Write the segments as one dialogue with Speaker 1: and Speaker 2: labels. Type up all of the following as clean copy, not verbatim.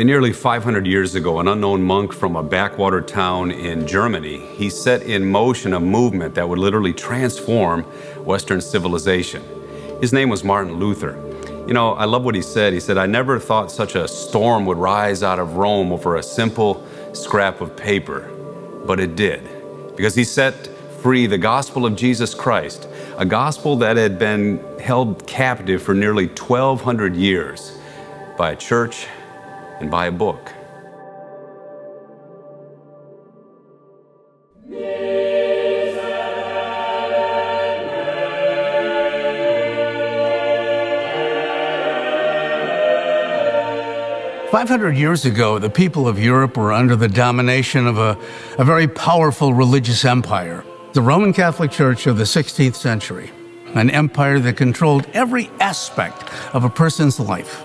Speaker 1: Nearly 500 years ago, an unknown monk from a backwater town in Germany, he set in motion a movement that would literally transform Western civilization. His name was Martin Luther. You know, I love what he said. He said, "I never thought such a storm would rise out of Rome over a simple scrap of paper." But it did, because he set free the gospel of Jesus Christ, a gospel that had been held captive for nearly 1,200 years by a church and by a book.
Speaker 2: "500 years ago, the people of Europe were under the domination of a very powerful religious empire, the Roman Catholic Church of the 16th century, an empire that controlled every aspect of a person's life.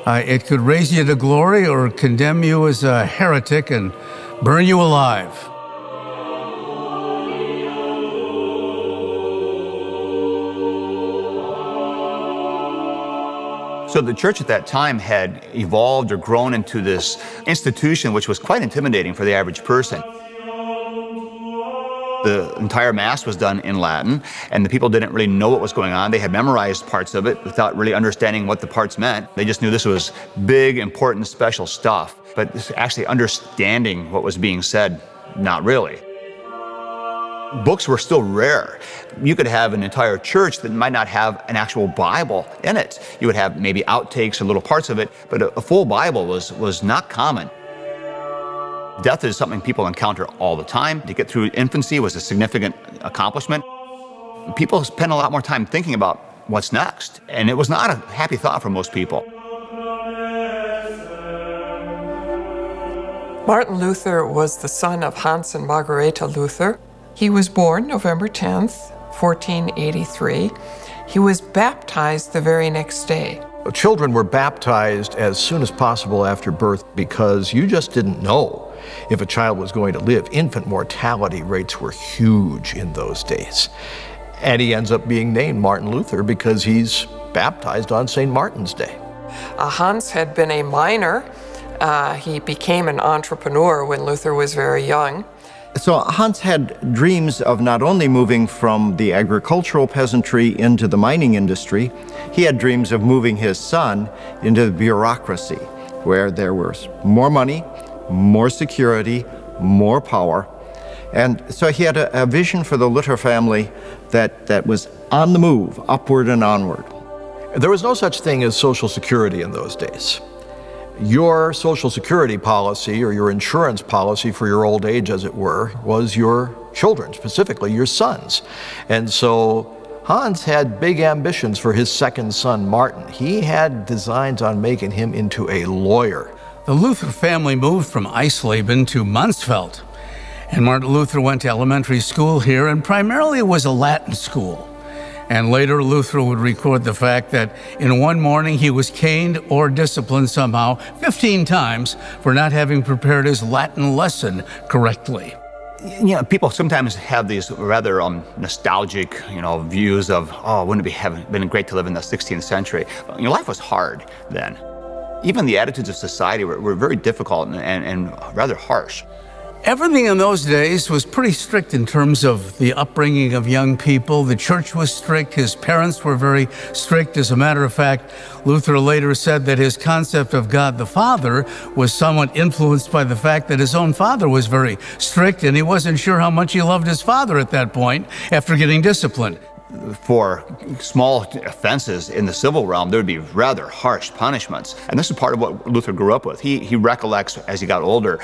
Speaker 2: It could raise you to glory or condemn you as a heretic and burn you alive.
Speaker 3: So the church at that time had evolved or grown into this institution which was quite intimidating for the average person. The entire Mass was done in Latin, and the people didn't really know what was going on. They had memorized parts of it without really understanding what the parts meant. They just knew this was big, important, special stuff. But actually understanding what was being said, not really. Books were still rare. You could have an entire church that might not have an actual Bible in it. You would have maybe outtakes or little parts of it, but a full Bible was not common. Death is something people encounter all the time. To get through infancy was a significant accomplishment. People spend a lot more time thinking about what's next, and it was not a happy thought for most people.
Speaker 4: Martin Luther was the son of Hans and Margareta Luther. He was born November 10th, 1483. He was baptized the very next day.
Speaker 5: Children were baptized as soon as possible after birth because you just didn't know if a child was going to live. Infant mortality rates were huge in those days. And he ends up being named Martin Luther because he's baptized on St. Martin's Day.
Speaker 4: Hans had been a miner. He became an entrepreneur when Luther was very young.
Speaker 6: So Hans had dreams of not only moving from the agricultural peasantry into the mining industry, he had dreams of moving his son into the bureaucracy, where there was more money, more security, more power. And so he had a vision for the Luther family that was on the move, upward and onward.
Speaker 5: There was no such thing as Social Security in those days. Your Social Security policy, or your insurance policy for your old age, as it were, was your children, specifically your sons. And so Hans had big ambitions for his second son, Martin. He had designs on making him into a lawyer.
Speaker 2: The Luther family moved from Eisleben to Mansfeld, and Martin Luther went to elementary school here, and primarily it was a Latin school. And later, Luther would record the fact that in one morning he was caned or disciplined somehow 15 times for not having prepared his Latin lesson correctly.
Speaker 3: You know, people sometimes have these rather nostalgic, views of, oh, wouldn't it have been great to live in the 16th century? Life was hard then. Even the attitudes of society were very difficult and rather harsh.
Speaker 2: Everything in those days was pretty strict in terms of the upbringing of young people. The church was strict. His parents were very strict. As a matter of fact, Luther later said that his concept of God the Father was somewhat influenced by the fact that his own father was very strict, and he wasn't sure how much he loved his father at that point after getting disciplined.
Speaker 3: For small offenses in the civil realm, there would be rather harsh punishments. And this is part of what Luther grew up with. He recollects, as he got older,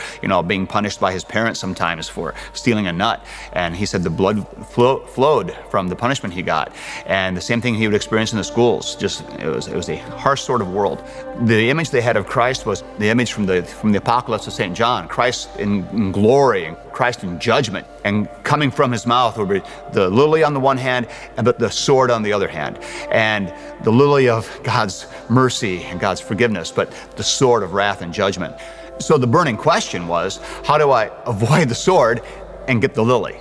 Speaker 3: being punished by his parents sometimes for stealing a nut. And he said the blood flowed from the punishment he got. And the same thing he would experience in the schools. It was a harsh sort of world. The image they had of Christ was the image from the Apocalypse of St. John, Christ in glory, and Christ in judgment. And coming from his mouth would be the lily on the one hand, but the sword on the other hand. And the lily of God's mercy and God's forgiveness, but the sword of wrath and judgment. So the burning question was, how do I avoid the sword and get the lily?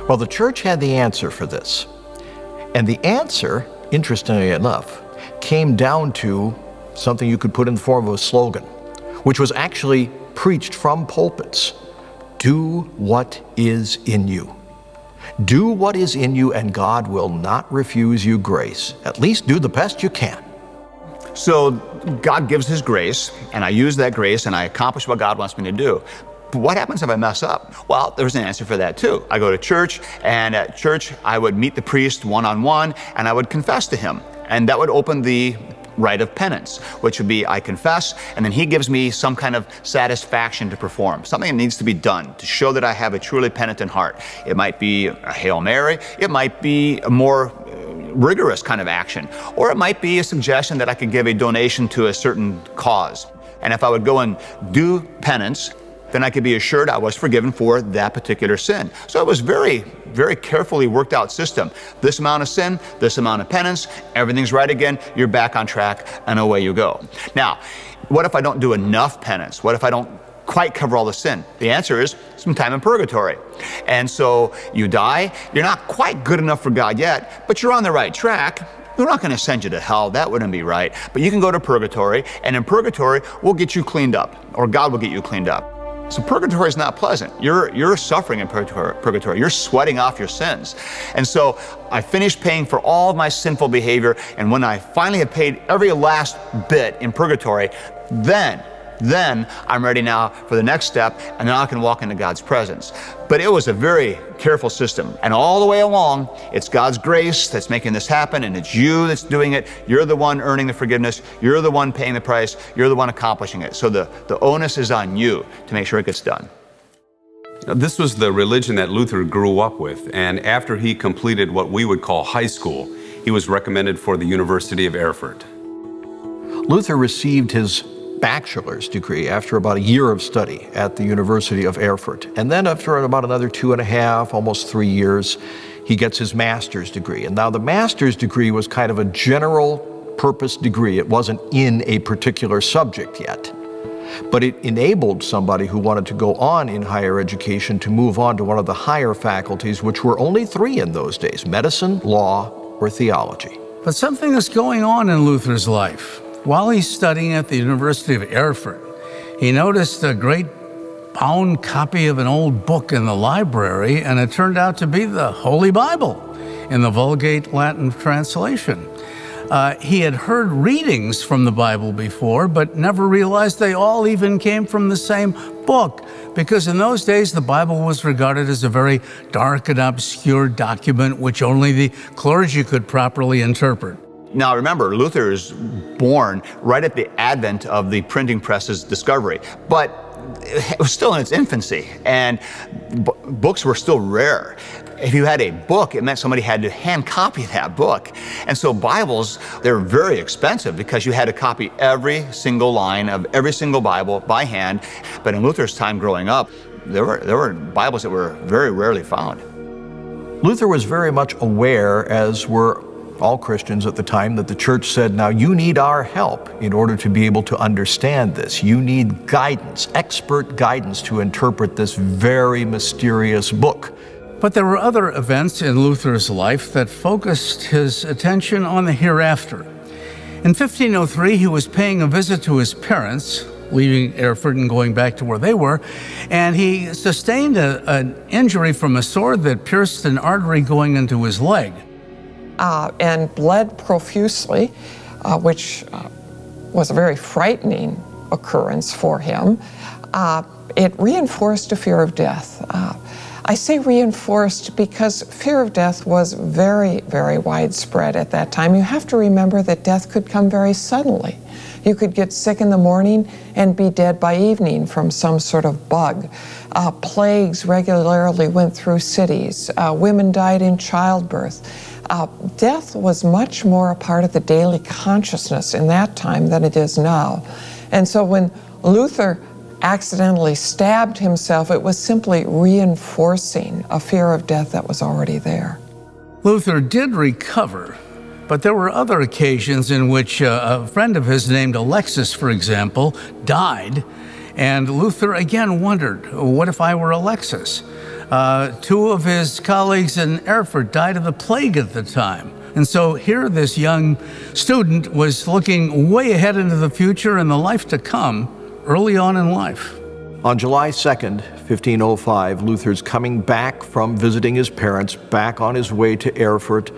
Speaker 5: Well, the church had the answer for this. And the answer, interestingly enough, came down to something you could put in the form of a slogan. which was actually preached from pulpits. Do what is in you. Do what is in you, and God will not refuse you grace. At least do the best you can.
Speaker 3: So God gives His grace, and I use that grace, and I accomplish what God wants me to do. But what happens if I mess up? Well, there's an answer for that too. I go to church, and at church I would meet the priest one-on-one, and I would confess to him. And that would open the rite of penance, which would be I confess, and then he gives me some kind of satisfaction to perform, something that needs to be done to show that I have a truly penitent heart. It might be a Hail Mary, it might be a more rigorous kind of action, or it might be a suggestion that I could give a donation to a certain cause. And if I would go and do penance, then I could be assured I was forgiven for that particular sin. So it was very, very carefully worked out system. This amount of sin, this amount of penance, everything's right again, you're back on track, and away you go. Now, what if I don't do enough penance? What if I don't quite cover all the sin? The answer is some time in purgatory. And so you die, you're not quite good enough for God yet, but you're on the right track. We're not going to send you to hell, that wouldn't be right. But you can go to purgatory, and in purgatory, we'll get you cleaned up, or God will get you cleaned up. So purgatory is not pleasant. You're suffering in purgatory. You're sweating off your sins. And so I finished paying for all of my sinful behavior, and when I finally have paid every last bit in purgatory, then I'm ready now for the next step, and then I can walk into God's presence. But it was a very careful system. And all the way along, it's God's grace that's making this happen, and it's you that's doing it. You're the one earning the forgiveness. You're the one paying the price. You're the one accomplishing it. So the onus is on you to make sure it gets done.
Speaker 1: This was the religion that Luther grew up with, and after he completed what we would call high school, he was recommended for the University of Erfurt.
Speaker 5: Luther received his bachelor's degree after about a year of study at the University of Erfurt. And then after about another 2.5, almost 3 years, he gets his master's degree. And now the master's degree was kind of a general purpose degree. It wasn't in a particular subject yet. But it enabled somebody who wanted to go on in higher education to move on to one of the higher faculties, which were only 3 in those days: medicine, law, or theology.
Speaker 2: But something is going on in Luther's life. While he's studying at the University of Erfurt, he noticed a great bound copy of an old book in the library, and it turned out to be the Holy Bible in the Vulgate Latin translation. He had heard readings from the Bible before, but never realized they all even came from the same book, because in those days the Bible was regarded as a very dark and obscure document which only the clergy could properly interpret.
Speaker 3: Now remember, Luther is born right at the advent of the printing press's discovery, but it was still in its infancy, and books were still rare. If you had a book, it meant somebody had to hand copy that book. And so Bibles, they're very expensive because you had to copy every single line of every single Bible by hand. But in Luther's time growing up, there were Bibles that were very rarely found.
Speaker 5: Luther was very much aware, as were all Christians at the time, that the church said, now you need our help in order to be able to understand this. You need guidance, expert guidance, to interpret this very mysterious book.
Speaker 2: But there were other events in Luther's life that focused his attention on the hereafter. In 1503, he was paying a visit to his parents, leaving Erfurt and going back to where they were, and he sustained an injury from a sword that pierced an artery going into his leg.
Speaker 4: And bled profusely, which was a very frightening occurrence for him. It reinforced a fear of death. I say reinforced because fear of death was very, very widespread at that time. You have to remember that death could come very suddenly. You could get sick in the morning and be dead by evening from some sort of bug. Plagues regularly went through cities. Women died in childbirth. Death was much more a part of the daily consciousness in that time than it is now. And so when Luther accidentally stabbed himself, it was simply reinforcing a fear of death that was already there.
Speaker 2: Luther did recover, but there were other occasions in which a friend of his named Alexis, for example, died, and Luther again wondered, what if I were Alexis? 2 of his colleagues in Erfurt died of the plague at the time. And so here this young student was looking way ahead into the future and the life to come, early on in life.
Speaker 5: On July 2nd, 1505, Luther's coming back from visiting his parents, back on his way to Erfurt.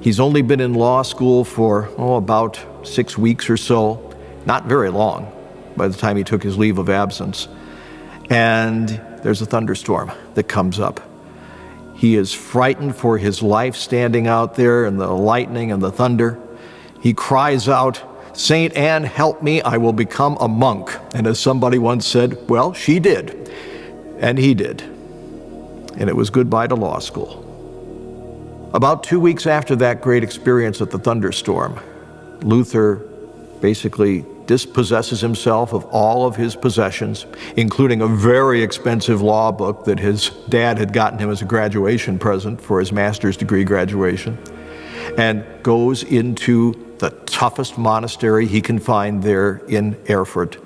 Speaker 5: He's only been in law school for, about 6 weeks or so, not very long by the time he took his leave of absence. And there's a thunderstorm that comes up. He is frightened for his life standing out there in the lightning and the thunder. He cries out, "Saint Anne, help me, I will become a monk." And as somebody once said, well, she did, and he did. And it was goodbye to law school. About 2 weeks after that great experience at the thunderstorm, Luther basically dispossesses himself of all of his possessions, including a very expensive law book that his dad had gotten him as a graduation present for his master's degree graduation, and goes into the toughest monastery he can find there in Erfurt,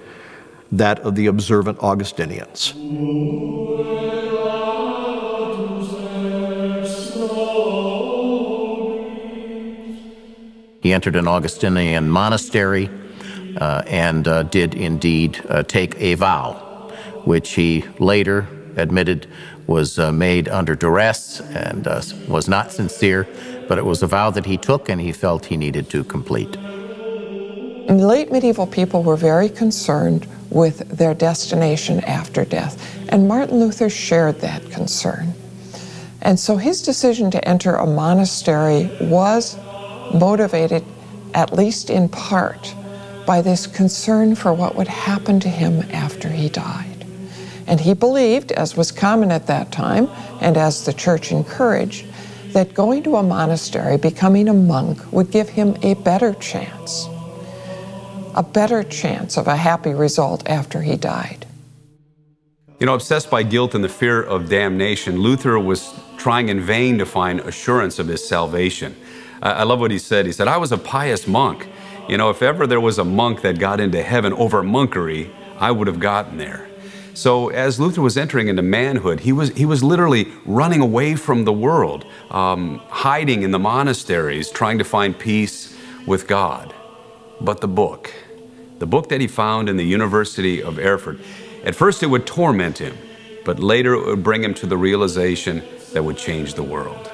Speaker 5: that of the observant Augustinians.
Speaker 7: He entered an Augustinian monastery and did indeed take a vow, which he later admitted was made under duress and was not sincere, but it was a vow that he took and he felt he needed to complete.
Speaker 4: Late medieval people were very concerned with their destination after death, and Martin Luther shared that concern. And so his decision to enter a monastery was motivated, at least in part, by this concern for what would happen to him after he died. And he believed, as was common at that time, and as the church encouraged, that going to a monastery, becoming a monk, would give him a better chance of a happy result after he died.
Speaker 1: You know, obsessed by guilt and the fear of damnation, Luther was trying in vain to find assurance of his salvation. I love what he said. He said, "I was a pious monk. You know, if ever there was a monk that got into heaven over monkery, I would have gotten there." So as Luther was entering into manhood, he was literally running away from the world, hiding in the monasteries, trying to find peace with God. But the book that he found in the University of Erfurt, at first it would torment him, but later it would bring him to the realization that would change the world.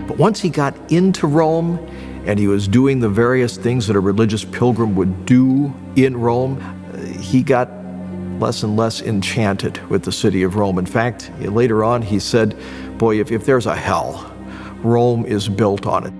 Speaker 5: But once he got into Rome and he was doing the various things that a religious pilgrim would do in Rome, he got less and less enchanted with the city of Rome. In fact, later on he said, boy, if there's a hell, Rome is built on it.